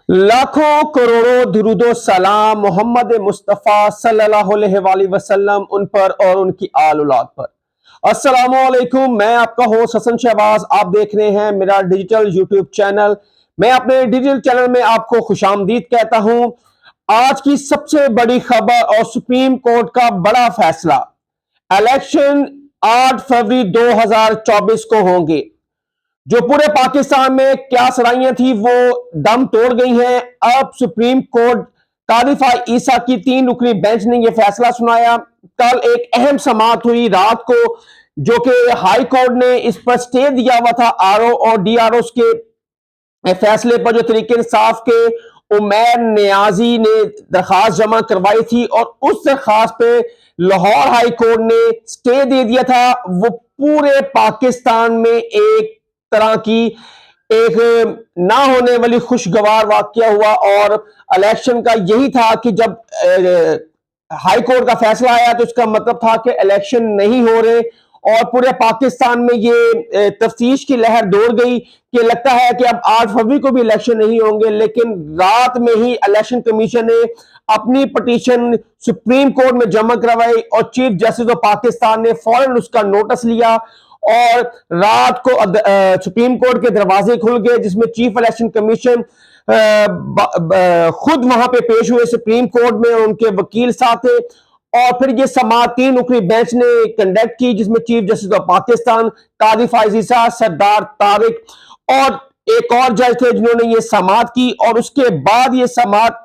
लाखों करोड़ों दुरूदो सलाम मोहम्मद मुस्तफ़ा सल्लल्लाहु अलैहि वसल्लम उन पर और उनकी आल औलाद पर। अस्सलामु अलैकुम, मैं आपका होस्ट हसन शहबाज। आप देख रहे हैं मेरा डिजिटल यूट्यूब चैनल। मैं अपने डिजिटल चैनल में आपको खुशामदीद कहता हूं। आज की सबसे बड़ी खबर और सुप्रीम कोर्ट का बड़ा फैसला, इलेक्शन 8 फरवरी 2024 को होंगे। जो पूरे पाकिस्तान में क्या सराइयां थी वो दम तोड़ गई हैं। अब सुप्रीम कोर्ट कादिफा ईसा की 3 रुकनी बेंच ने यह फैसला सुनाया। कल एक अहम समाअत हुई रात को, जो कि हाई कोर्ट ने इस पर स्टे दिया हुआ था आरओ और डीआरओ के फैसले पर, जो तरीके इंसाफ के उमैर नियाजी ने दरखास्त जमा करवाई थी और उस दरखास्त पे लाहौर हाई कोर्ट ने स्टे दे दिया था। वो पूरे पाकिस्तान में एक तरह की एक ना होने वाली खुशगवार वाकया हुआ और इलेक्शन का यही था कि जब हाई कोर्ट का फैसला आया तो इसका मतलब था कि इलेक्शन नहीं हो रहे और पूरे पाकिस्तान में ये तफ्तीश की लहर दौड़ गई कि लगता है कि अब 8 फरवरी को भी इलेक्शन नहीं होंगे। लेकिन रात में ही इलेक्शन कमीशन ने अपनी पिटीशन सुप्रीम कोर्ट में जमा करवाई और चीफ जस्टिस ऑफ पाकिस्तान ने फौरन उसका नोटिस लिया और रात को सुप्रीम कोर्ट के दरवाजे खुल गए, जिसमें चीफ इलेक्शन कमीशन खुद वहां पे पेश हुए सुप्रीम कोर्ट में, उनके वकील साथ थे। और फिर ये समाअत 3 रुकनी बेंच ने कंडक्ट की, जिसमें चीफ जस्टिस ऑफ पाकिस्तान कादी फायज ईसा, सरदार तारिक और एक और जज थे जिन्होंने ये समाअत की। और उसके बाद ये समाअत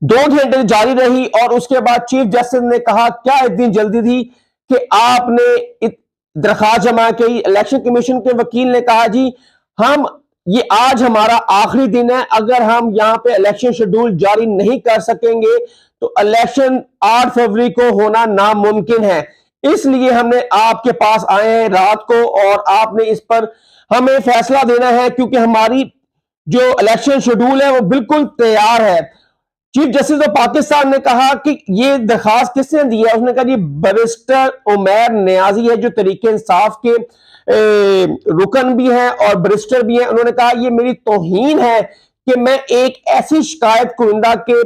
2 घंटे जारी रही और उसके बाद चीफ जस्टिस ने कहा, क्या इतनी जल्दी थी कि आपने दरखास्त जमा की। इलेक्शन कमीशन के वकील ने कहा, जी हम ये आज हमारा आखिरी दिन है, अगर हम यहां पे इलेक्शन शेड्यूल जारी नहीं कर सकेंगे तो इलेक्शन 8 फरवरी को होना नामुमकिन है। इसलिए हमने आपके पास आए हैं रात को और आपने इस पर हमें फैसला देना है, क्योंकि हमारी जो इलेक्शन शेड्यूल है वो बिल्कुल तैयार है। चीफ जस्टिस ऑफ पाकिस्तान ने कहा कि ये दरखास्त किसने दी है। उसने कहा, जी बैरिस्टर उमैर नियाजी है, जो तरीके इंसाफ के रुकन भी हैं और बैरिस्टर भी हैं। उन्होंने कहा, ये मेरी तौहीन है कि मैं एक ऐसी शिकायत कुरिंदा के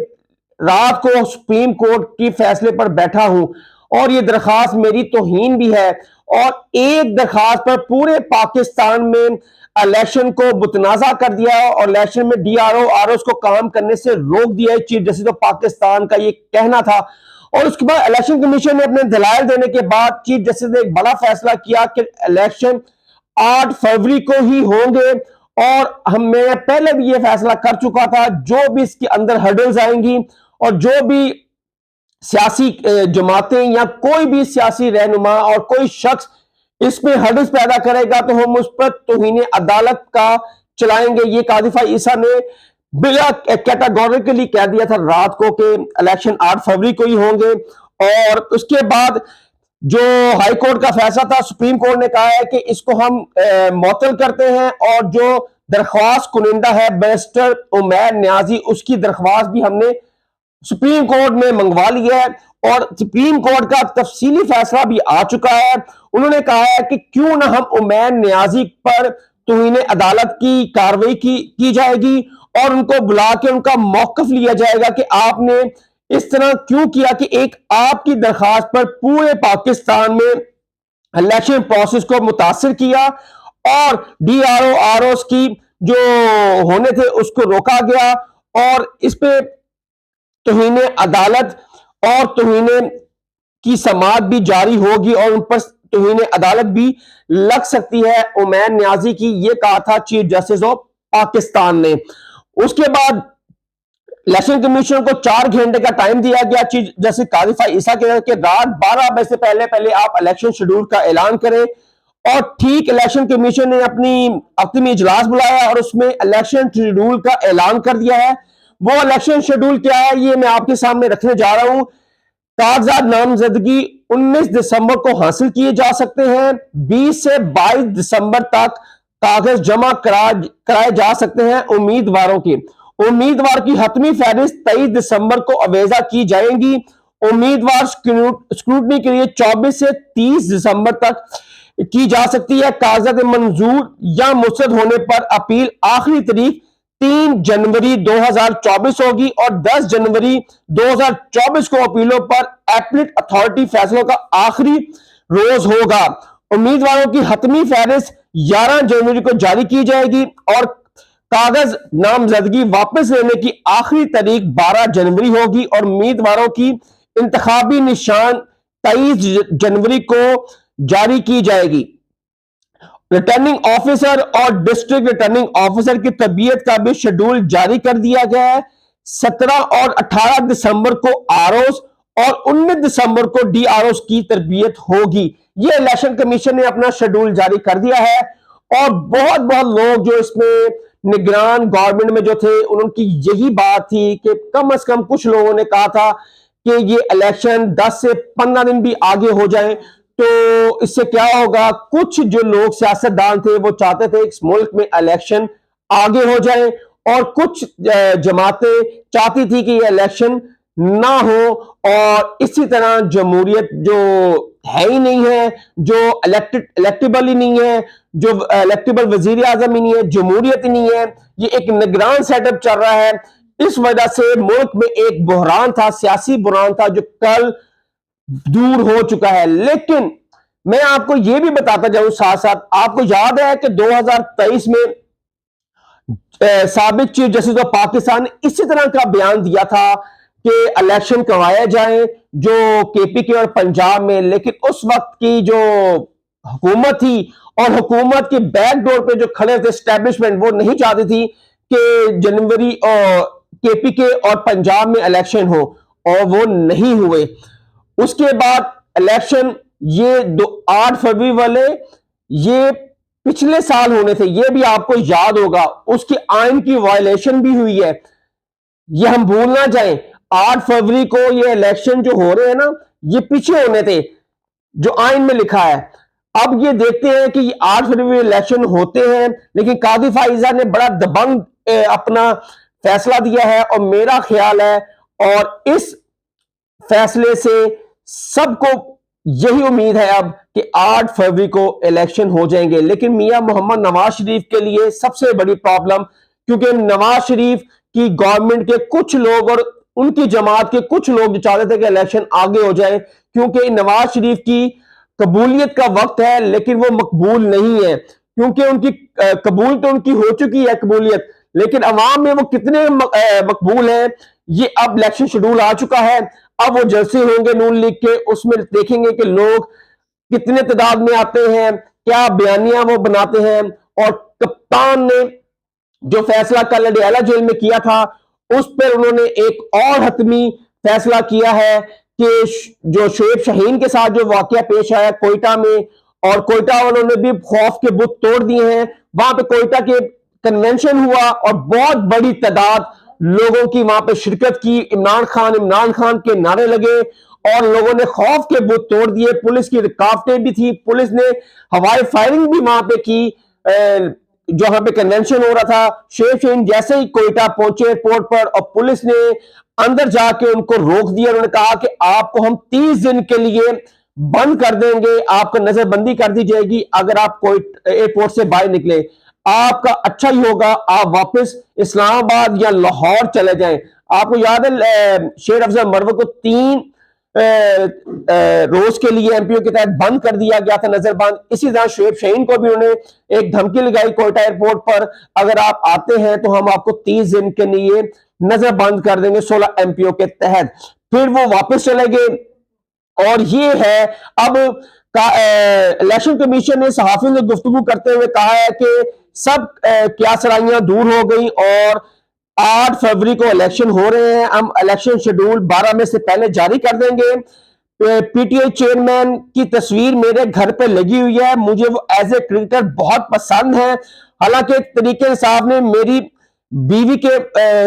रात को सुप्रीम कोर्ट की फैसले पर बैठा हूं और ये दरखास्त मेरी तौहीन भी है। और एक दरखास्त पर पूरे पाकिस्तान में इलेक्शन को मुतनाजा कर दिया और इलेक्शन में डीआरओ आरओ को काम करने से रोक दिया है, चीफ जस्टिस ऑफ पाकिस्तान का ये कहना था। और उसके बाद इलेक्शन कमीशन ने अपने दलाइल देने के बाद चीफ जस्टिस ने एक बड़ा फैसला किया कि इलेक्शन 8 फरवरी को ही होंगे। और मैं पहले भी ये फैसला कर चुका था, जो भी इसके अंदर हर्डल्स आएंगी और जो भी सियासी जमातें या कोई भी सियासी रहनुमा और कोई शख्स इसमें हर्डल्स पैदा करेगा तो हम उस पर तौहीन अदालत का चलाएंगे। ये कादिफा ईसा ने बिला कैटेगोरिकली कह दिया था रात को कि इलेक्शन 8 फरवरी को ही होंगे। और उसके बाद जो हाई कोर्ट का फैसला था, सुप्रीम कोर्ट ने कहा है कि इसको हम मुअत्तल करते हैं और जो दरख्वास्त कुनिंदा है बैरिस्टर उमैर नियाजी, उसकी दरख्वास्त भी हमने सुप्रीम कोर्ट में मंगवा लिया है और सुप्रीम कोर्ट का तफसीली फैसला भी आ चुका है। उन्होंने कहा है कि क्यों ना हम उमैर नियाजी पर तौहीन अदालत की कार्रवाई की जाएगी और उनको बुला के उनका मौकफ लिया जाएगा कि आपने इस तरह क्यों किया कि एक आपकी दरखास्त पर पूरे पाकिस्तान में इलेक्शन प्रोसेस को मुतासिर किया और डीआरओ आरओ की जो होने थे उसको रोका गया। और इस पे तौहीन अदालत और तौहीन की समाअत भी जारी होगी और उन पर तौहीन अदालत भी लग सकती है उमैर नियाजी की। ये कहा था चीफ जस्टिस ऑफ पाकिस्तान ने। उसके बाद इलेक्शन कमीशन को 4 घंटे का टाइम दिया गया चीफ जस्टिस कादिफा ईसा के रात 12 बजे से पहले पहले आप इलेक्शन शेड्यूल का ऐलान करें। और ठीक इलेक्शन कमीशन ने अपनी इजलास बुलाया और उसमें इलेक्शन शेड्यूल का ऐलान कर दिया है। वो इलेक्शन शेड्यूल क्या है ये मैं आपके सामने रखने जा रहा हूं। कागजात नामजदगी 19 दिसंबर को हासिल किए जा सकते हैं। 20 से 22 दिसंबर तक कागज जमा कराए जा सकते हैं उम्मीदवारों के। उम्मीदवार की हतमी फहरिस्त 23 दिसंबर को अवेजा की जाएगी। उम्मीदवार स्क्रूटनी के लिए 24 से 30 दिसंबर तक की जा सकती है। कागजात मंजूर या मुस्तरद होने पर अपील आखिरी तारीख 3 जनवरी 2024 होगी और 10 जनवरी 2024 को अपीलों पर एपलेट अथॉरिटी फैसलों का आखिरी रोज होगा। उम्मीदवारों की हतमी फहरिस्त 11 जनवरी को जारी की जाएगी और कागज नामजदगी वापस लेने की आखिरी तारीख 12 जनवरी होगी और उम्मीदवारों की इंतखाबी निशान 23 जनवरी को जारी की जाएगी। रिटर्निंग ऑफिसर और डिस्ट्रिक्ट रिटर्निंग ऑफिसर की तरबियत का भी शेड्यूल जारी कर दिया गया है। 17 और 18 दिसंबर को आरओस और 19 दिसंबर को डीआरओस की तरबियत होगी। ये इलेक्शन कमीशन ने अपना शेड्यूल जारी कर दिया है और बहुत बहुत लोग जो इसमें निगरान गवर्नमेंट में जो थे उनकी यही बात थी कि कम से कम कुछ लोगों ने कहा था कि ये इलेक्शन 10 से 15 दिन भी आगे हो जाए तो इससे क्या होगा। कुछ जो लोग सियासतदान थे वो चाहते थे इस मुल्क में इलेक्शन आगे हो जाए और कुछ जमातें चाहती थी कि ये इलेक्शन ना हो और इसी तरह जमहूरियत जो है ही नहीं है, जो इलेक्टेबल ही नहीं है, जो इलेक्टेबल वजीर आजम ही नहीं है, जमहूरियत ही नहीं है, ये एक निगरान सेटअप चल रहा है। इस वजह से मुल्क में एक बुहरान था, सियासी बुहरान था जो कल दूर हो चुका है। लेकिन मैं आपको यह भी बताता जाऊं साथ साथ, आपको याद है कि 2023 में साबिक चीफ जस्टिस ऑफ पाकिस्तान ने इसी तरह का बयान दिया था कि इलेक्शन करवाया जाए जो केपीके और पंजाब में, लेकिन उस वक्त की जो हुकूमत थी और हुकूमत के बैकडोर पे जो खड़े थे एस्टेब्लिशमेंट, वो नहीं चाहती थी कि जनवरी और केपीके और पंजाब में इलेक्शन हो और वो नहीं हुए। उसके बाद इलेक्शन ये 8 फरवरी वाले ये पिछले साल होने थे, ये भी आपको याद होगा। उसकी आइन की वायलेशन भी हुई है, ये हम भूल ना जाएं। 8 फरवरी को ये इलेक्शन जो हो रहे हैं ना, ये पीछे होने थे जो आइन में लिखा है। अब ये देखते हैं कि 8 फरवरी इलेक्शन होते हैं, लेकिन कादी फाइजा ने बड़ा दबंग अपना फैसला दिया है और मेरा ख्याल है और इस फैसले से सबको यही उम्मीद है अब कि 8 फरवरी को इलेक्शन हो जाएंगे। लेकिन मियां मोहम्मद नवाज शरीफ के लिए सबसे बड़ी प्रॉब्लम, क्योंकि नवाज शरीफ की गवर्नमेंट के कुछ लोग और उनकी जमात के कुछ लोग जो चाहते थे कि इलेक्शन आगे हो जाए, क्योंकि नवाज शरीफ की कबूलियत का वक्त है लेकिन वो मकबूल नहीं है, क्योंकि उनकी कबूल तो उनकी हो चुकी है कबूलियत, लेकिन अवाम में वो कितने मकबूल हैं ये अब इलेक्शन शेड्यूल आ चुका है। अब वो जलसे होंगे नून लीग के, उसमें देखेंगे कि लोग कितने तादाद में आते हैं, क्या बयानियां वो बनाते हैं। और कप्तान ने जो फैसला कल अडयाला जेल में किया था उस पर उन्होंने एक और हतमी फैसला किया है कि जो शोएब शाहीन के साथ जो वाकया पेश आया कोयटा में, और कोयटा वालों ने भी खौफ के बुत तोड़ दिए हैं। वहां पे कोयटा के कन्वेंशन हुआ और बहुत बड़ी तादाद लोगों की वहां पे शिरकत की। इमरान खान के नारे लगे और लोगों ने खौफ के बुत तोड़ दिए। पुलिस की रुकावटें भी थी, पुलिस ने हवाई फायरिंग भी वहां पे की जहां पे कन्वेंशन हो रहा था। शोएब शाहीन जैसे ही कोयटा पहुंचे एयरपोर्ट पर और पुलिस ने अंदर जाके उनको रोक दिया। उन्होंने कहा कि आपको हम 30 दिन के लिए बंद कर देंगे, आपको नजरबंदी कर दी जाएगी, अगर आप कोई एयरपोर्ट से बाहर निकले आपका अच्छा ही होगा, आप वापस इस्लामाबाद या लाहौर चले जाएं। आपको याद है शेर अफजल मरवत को 3 रोज के लिए एमपीओ के तहत बंद कर दिया गया था, नजरबंद। इसी तरह शोएब शाहीन को भी उन्होंने एक धमकी लगाई कोयटा एयरपोर्ट पर, अगर आप आते हैं तो हम आपको 30 दिन के लिए नजरबंद कर देंगे 16 एमपीओ के तहत। फिर वो वापस चले गए और ये है अब इलेक्शन कमीशन ने सहाफियों से गुफ्तगू करते हुए कहा है कि सब क्या सराइयां दूर हो गई और 8 फरवरी को इलेक्शन हो रहे हैं। हम इलेक्शन शेड्यूल 12 में से पहले जारी कर देंगे। पीटीआई चेयरमैन की तस्वीर मेरे घर पे लगी हुई है, मुझे वो एज ए क्रिकेटर बहुत पसंद है। हालांकि तरीके इंसाफ ने मेरी बीवी के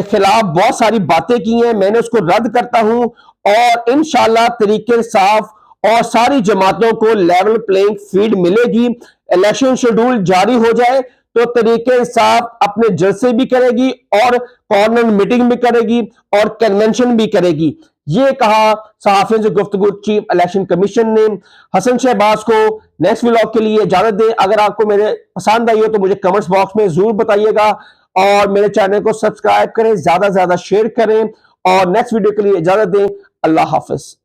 खिलाफ बहुत सारी बातें की हैं, मैंने उसको रद्द करता हूं और इंशाल्लाह तरीके इंसाफ और सारी जमातों को लेवल प्लेइंग फील्ड मिलेगी। इलेक्शन शेड्यूल जारी हो जाए तो तरीके इंसाफ अपने जलसे भी करेगी और कॉर्नर मीटिंग भी करेगी और कन्वेंशन भी करेगी। ये कहा सहाफियों से गुफ्तगू चीफ इलेक्शन कमीशन ने। हसन शहबाज को नेक्स्ट व्लॉग के लिए इजाजत दें। अगर आपको मेरे पसंद आई हो तो मुझे कमेंट्स बॉक्स में जरूर बताइएगा और मेरे चैनल को सब्सक्राइब करें, ज्यादा से ज्यादा शेयर करें और नेक्स्ट वीडियो के लिए इजाजत दें। अल्लाह हाफिज।